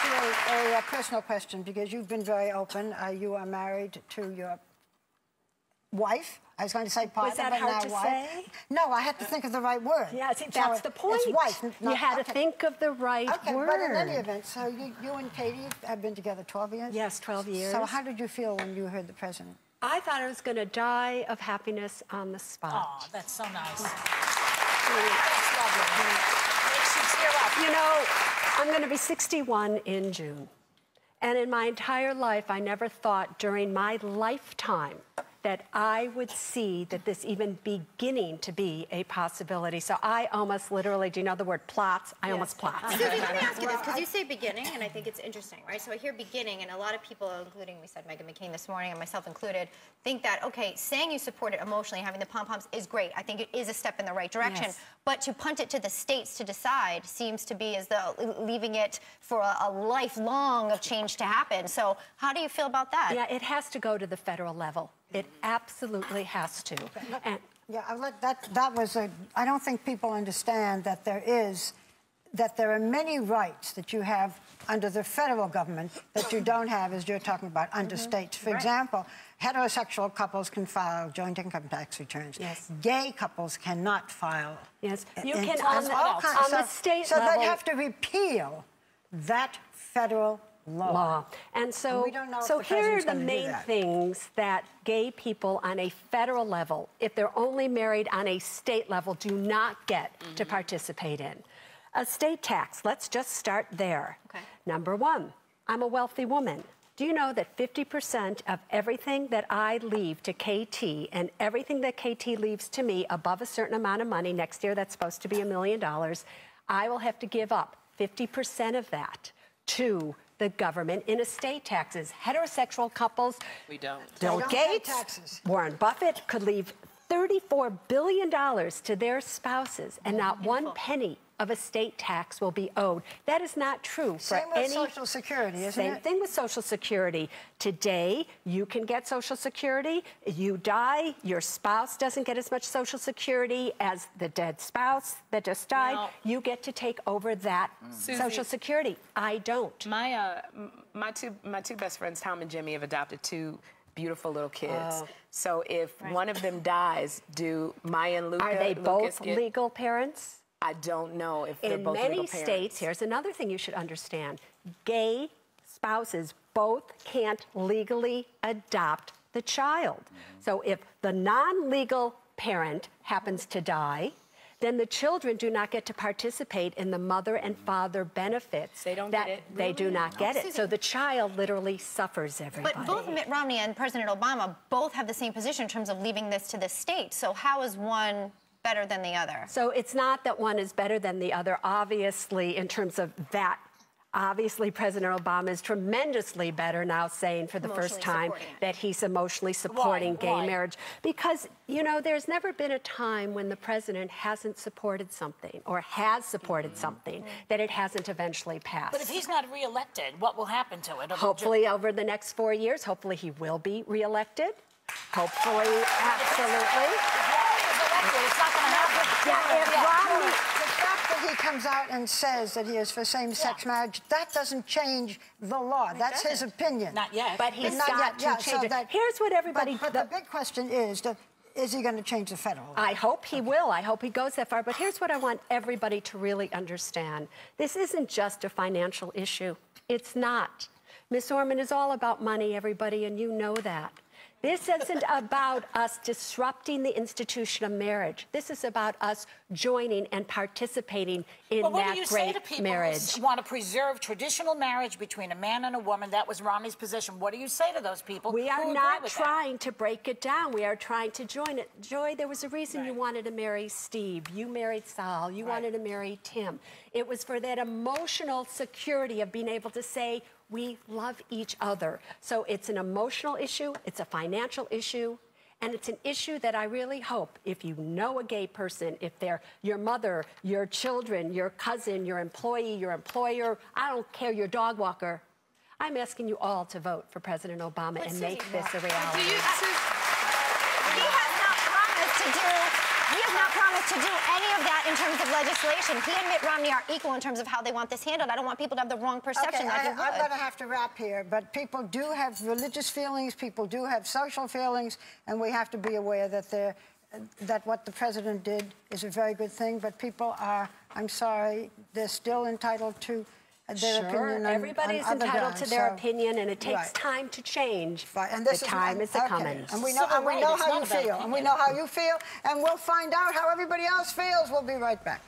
ask you a personal question, because you've been very open. You are married to your wife. I was going to say partner, Was that but hard now to wife. say? No, I had to think of the right word. Yeah, see, that's the point. It's wife. You had to think of the right word. But in any event, so you and Katie have been together 12 years? Yes, 12 years. So how did you feel when you heard the president? I thought I was going to die of happiness on the spot. Oh, that's so nice. That's lovely. Makes you tear up. You know, I'm going to be 61 in June. And in my entire life, I never thought during my lifetime that I would see that this even beginning to be a possibility. So I almost literally, do you know the word plots? I almost plots. Suze, let me ask you this, because you say beginning, and I think it's interesting, right? So I hear beginning, and a lot of people, including we said Meghan McCain this morning, and myself included, think that, okay, saying you support it emotionally, having the pom-poms is great. I think it is a step in the right direction. Yes. But to punt it to the states to decide seems to be as though leaving it for a lifelong of change to happen. So how do you feel about that? Yeah, it has to go to the federal level. It absolutely has to. And yeah, that was a. I don't think people understand that there are many rights that you have under the federal government that you don't have, as you're talking about, under states. For example, heterosexual couples can file joint income tax returns. Yes. Gay couples cannot file. yes, you can on the state so level. they'd have to repeal that federal law. And so, And we don't know if so the here are president's the gonna do main that. things that gay people on a federal level, if they're only married on a state level, do not get to participate in. A state tax, let's just start there. Okay. Number one, I'm a wealthy woman. Do you know that 50% of everything that I leave to KT and everything that KT leaves to me above a certain amount of money, next year that's supposed to be $1 million, I will have to give up 50% of that to the government in estate taxes. Heterosexual couples, We don't. Bill They don't pay Gates, taxes. Warren Buffett could leave $34 billion to their spouses, and not one penny of estate tax will be owed. That is not true for Same with any... Social Security, isn't Same it? thing with Social Security. Today, you can get Social Security. You die, your spouse doesn't get as much Social Security as the dead spouse that just died. Now, you get to take over that Social Security. I don't. My two best friends, Tom and Jimmy, have adopted two beautiful little kids. Oh. So if one of them dies, do Maya and Lukas... Are they both legal parents? I don't know if they're both legal In many parents. states, here's another thing you should understand. Gay spouses both can't legally adopt the child. So if the non-legal parent happens to die, then the children do not get to participate in the mother and father benefits. They don't get it? They do not get it. Suze, So the child literally suffers, everybody. But both Mitt Romney and President Obama both have the same position in terms of leaving this to the state. So how is one better than the other? So it's not that one is better than the other, obviously, in terms of that. Obviously, President Obama is tremendously better now, saying for the first time that he's emotionally supporting gay marriage. Because, you know, there's never been a time when the president hasn't supported something or has supported something that it hasn't eventually passed. But if he's not reelected, what will happen to it? Hopefully, over the next 4 years, hopefully he will be reelected. Hopefully, absolutely. It's not going to happen. Yeah, if Romney... The fact that he comes out and says that he is for same-sex marriage, that doesn't change the law. That's his opinion. Not yet. But he's Not got yet, to change it. Here's what everybody... But the big question is he going to change the federal law? I hope he will. I hope he goes that far. But here's what I want everybody to really understand. This isn't just a financial issue. It's not. Miss Orman is all about money, everybody, and you know that. This isn't about us disrupting the institution of marriage. This is about us joining and participating in that great marriage. What do you say to people who want to preserve traditional marriage between a man and a woman? That was Romney's position. What do you say to those people? We are not trying to break it down. We are trying to join it. Joy, there was a reason you wanted to marry Steve. You married Sal. You wanted to marry Tim. It was for that emotional security of being able to say, we love each other. So it's an emotional issue, it's a financial issue, and it's an issue that I really hope, if you know a gay person, if they're your mother, your children, your cousin, your employee, your employer, I don't care, your dog walker, I'm asking you all to vote for President Obama and make this a reality. He has not promised to do us to do any of that in terms of legislation. He and Mitt Romney are equal in terms of how they want this handled. I don't want people to have the wrong perception. Okay, I'm going to have to wrap here, but people do have religious feelings, people do have social feelings, and we have to be aware that that what the president did is a very good thing, but people are, I'm sorry, they're still entitled to their opinion. Everybody's entitled to their opinion, and it takes time to change. And the time is coming. And we know how you feel, and we know how you feel, and we'll find out how everybody else feels. We'll be right back.